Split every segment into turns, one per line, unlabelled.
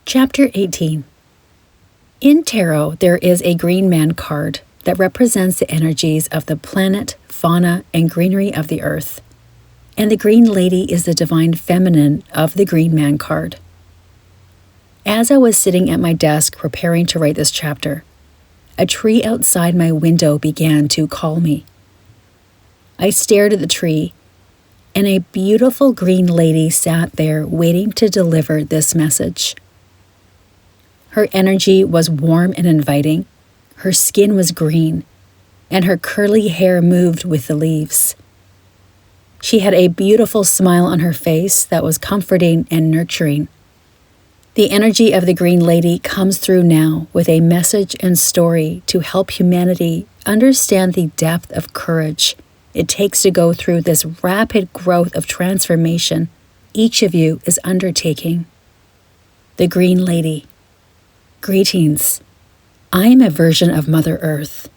Chapter 18. In tarot, there is a green man card that represents the energies of the planet, fauna, and greenery of the earth. And the green lady is the divine feminine of the green man card. As I was sitting at my desk preparing to write this chapter, a tree outside my window began to call me. I stared at the tree, and a beautiful green lady sat there waiting to deliver this message. Her energy was warm and inviting, her skin was green, and her curly hair moved with the leaves. She had a beautiful smile on her face that was comforting and nurturing. The energy of the green lady comes through now with a message and story to help humanity understand the depth of courage it takes to go through this rapid growth of transformation each of you is undertaking. The Green Lady. Greetings. I am a version of Mother Earth.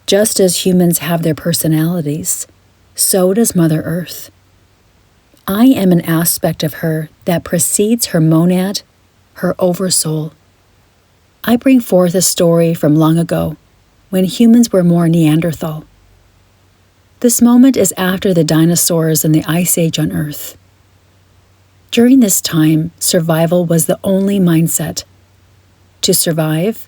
Just as humans have their personalities, so does Mother Earth. I am an aspect of her that precedes her monad, her oversoul. I bring forth a story from long ago, when humans were more Neanderthal. This moment is after the dinosaurs and the Ice Age on Earth. During this time, survival was the only mindset. To survive,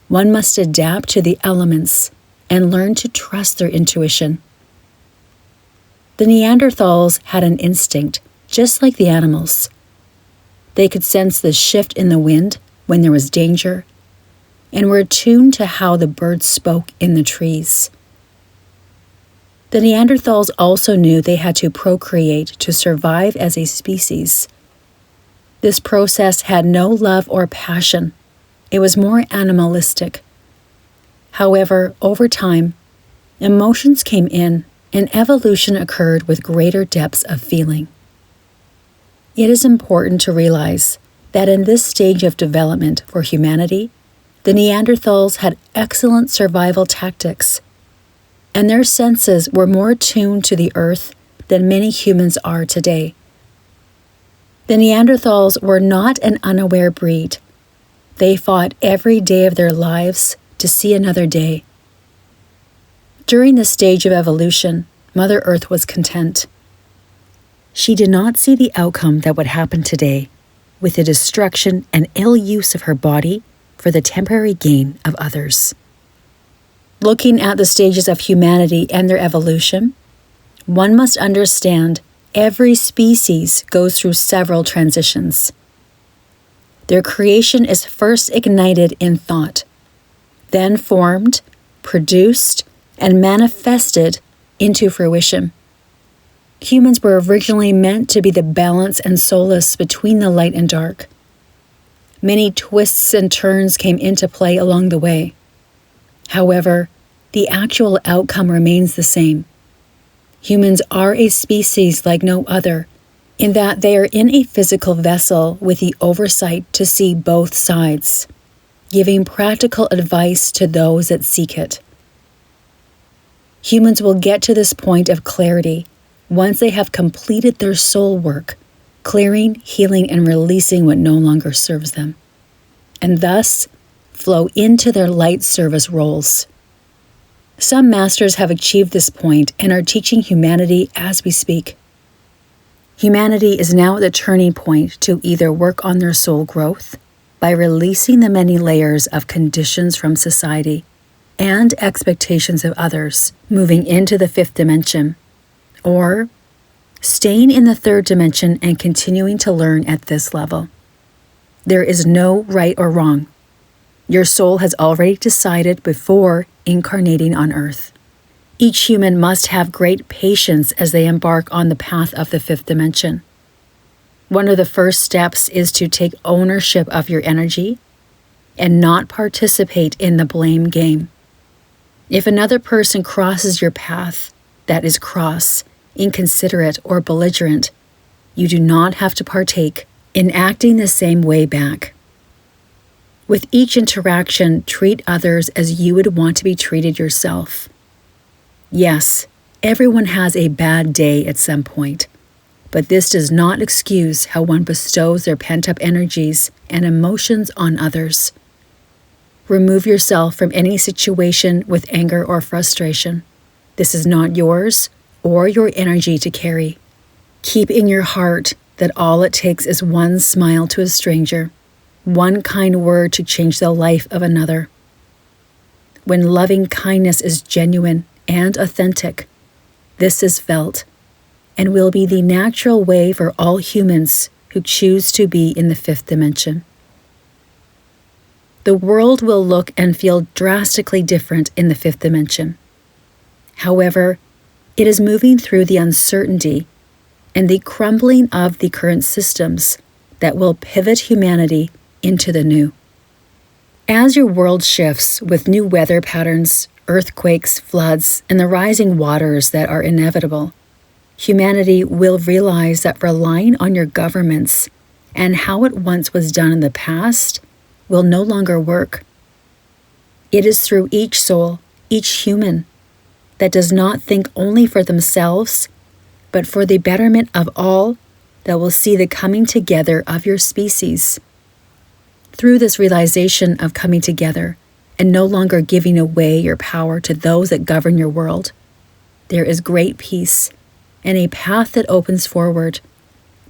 one must adapt to the elements and learn to trust their intuition. The Neanderthals had an instinct, just like the animals. They could sense the shift in the wind when there was danger, and were attuned to how the birds spoke in the trees. The Neanderthals also knew they had to procreate to survive as a species. This process had no love or passion. It was more animalistic. However, over time, emotions came in and evolution occurred with greater depths of feeling. It is important to realize that in this stage of development for humanity, the Neanderthals had excellent survival tactics, and their senses were more attuned to the earth than many humans are today. The Neanderthals were not an unaware breed. They fought every day of their lives to see another day. During this stage of evolution, Mother Earth was content. She did not see the outcome that would happen today, with the destruction and ill use of her body for the temporary gain of others. Looking at the stages of humanity and their evolution, one must understand every species goes through several transitions. Their creation is first ignited in thought, then formed, produced, and manifested into fruition. Humans were originally meant to be the balance and solace between the light and dark. Many twists and turns came into play along the way. However, the actual outcome remains the same. Humans are a species like no other, in that they are in a physical vessel with the oversight to see both sides, giving practical advice to those that seek it. Humans will get to this point of clarity once they have completed their soul work, clearing, healing, and releasing what no longer serves them, and thus flow into their light service roles. Some masters have achieved this point and are teaching humanity as we speak. Humanity is now at the turning point to either work on their soul growth by releasing the many layers of conditions from society and expectations of others, moving into the fifth dimension, or staying in the third dimension and continuing to learn at this level. There is no right or wrong. Your soul has already decided before incarnating on Earth. Each human must have great patience as they embark on the path of the fifth dimension. One of the first steps is to take ownership of your energy and not participate in the blame game. If another person crosses your path that is cross, inconsiderate, or belligerent, you do not have to partake in acting the same way back. With each interaction, treat others as you would want to be treated yourself. Yes, everyone has a bad day at some point, but this does not excuse how one bestows their pent-up energies and emotions on others. Remove yourself from any situation with anger or frustration. This is not yours or your energy to carry. Keep in your heart that all it takes is one smile to a stranger, one kind word to change the life of another. When loving kindness is genuine and authentic, this is felt and will be the natural way for all humans who choose to be in the fifth dimension. The world will look and feel drastically different in the fifth dimension. However, it is moving through the uncertainty and the crumbling of the current systems that will pivot humanity into the new. As your world shifts with new weather patterns, earthquakes, floods, and the rising waters that are inevitable, humanity will realize that relying on your governments and how it once was done in the past will no longer work. It is through each soul, each human, that does not think only for themselves, but for the betterment of all, that will see the coming together of your species. Through this realization of coming together and no longer giving away your power to those that govern your world, there is great peace and a path that opens forward,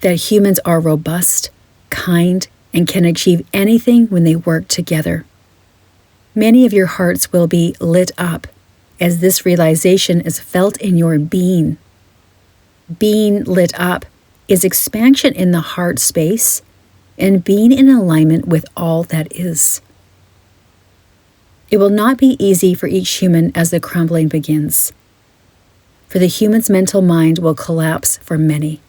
that humans are robust, kind, and can achieve anything when they work together. Many of your hearts will be lit up as this realization is felt in your being. Being lit up is expansion in the heart space and being in alignment with all that is. It will not be easy for each human as the crumbling begins, for the human's mental mind will collapse for many.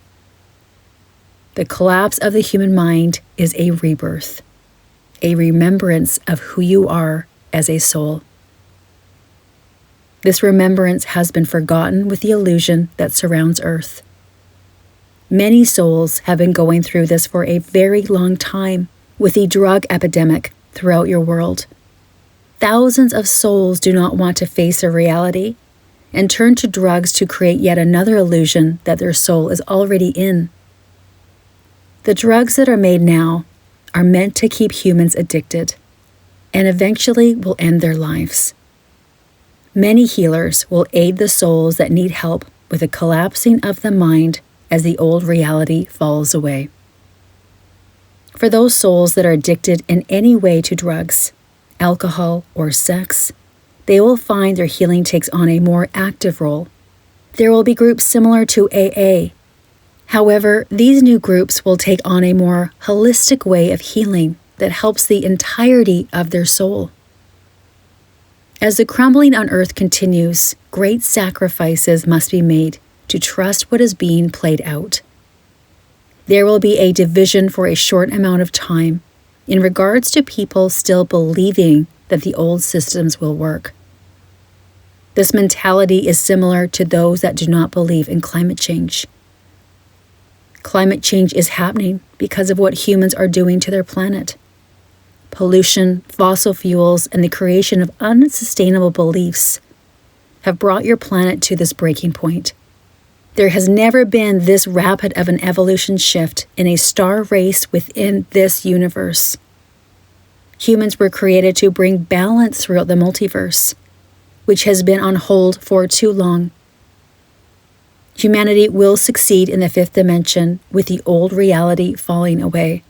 The collapse of the human mind is a rebirth, a remembrance of who you are as a soul. This remembrance has been forgotten with the illusion that surrounds Earth. Many souls have been going through this for a very long time with the drug epidemic throughout your world. Thousands of souls do not want to face a reality and turn to drugs to create yet another illusion that their soul is already in. The drugs that are made now are meant to keep humans addicted and eventually will end their lives. Many healers will aid the souls that need help with the collapsing of the mind as the old reality falls away. For those souls that are addicted in any way to drugs, alcohol, or sex, they will find their healing takes on a more active role. There will be groups similar to AA. However, these new groups will take on a more holistic way of healing that helps the entirety of their soul. As the crumbling on earth continues, great sacrifices must be made to trust what is being played out. There will be a division for a short amount of time in regards to people still believing that the old systems will work. This mentality is similar to those that do not believe in climate change. Climate change is happening because of what humans are doing to their planet. Pollution, fossil fuels, and the creation of unsustainable beliefs have brought your planet to this breaking point. There has never been this rapid of an evolution shift in a star race within this universe. Humans were created to bring balance throughout the multiverse, which has been on hold for too long. Humanity will succeed in the fifth dimension with the old reality falling away.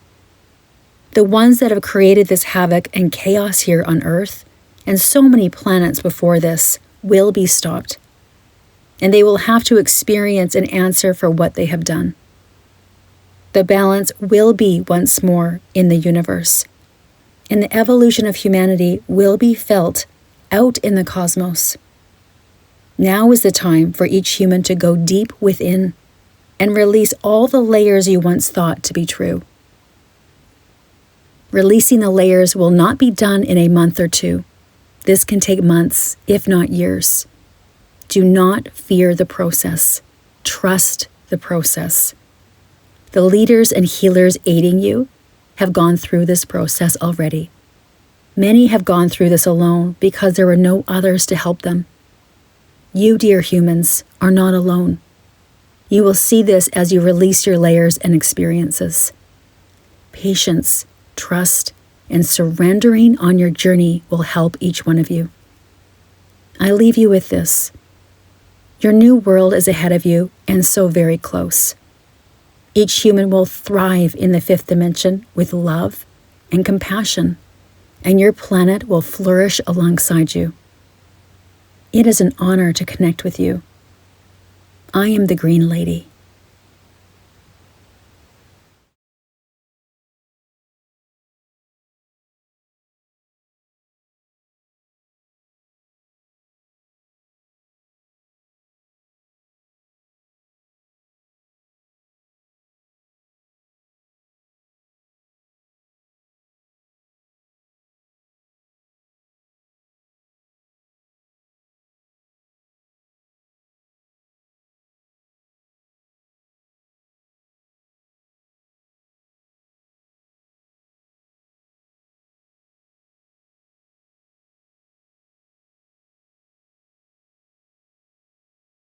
The ones that have created this havoc and chaos here on Earth, and so many planets before this, will be stopped. And they will have to experience an answer for what they have done. The balance will be once more in the universe, and the evolution of humanity will be felt out in the cosmos. Now is the time for each human to go deep within and release all the layers you once thought to be true. Releasing the layers will not be done in a month or two. This can take months, if not years. Do not fear the process. Trust the process. The leaders and healers aiding you have gone through this process already. Many have gone through this alone because there were no others to help them. You, dear humans, are not alone. You will see this as you release your layers and experiences. Patience, trust, and surrendering on your journey will help each one of you. I leave you with this. Your new world is ahead of you and so very close. Each human will thrive in the fifth dimension with love and compassion, and your planet will flourish alongside you. It is an honor to connect with you. I am the Green Lady.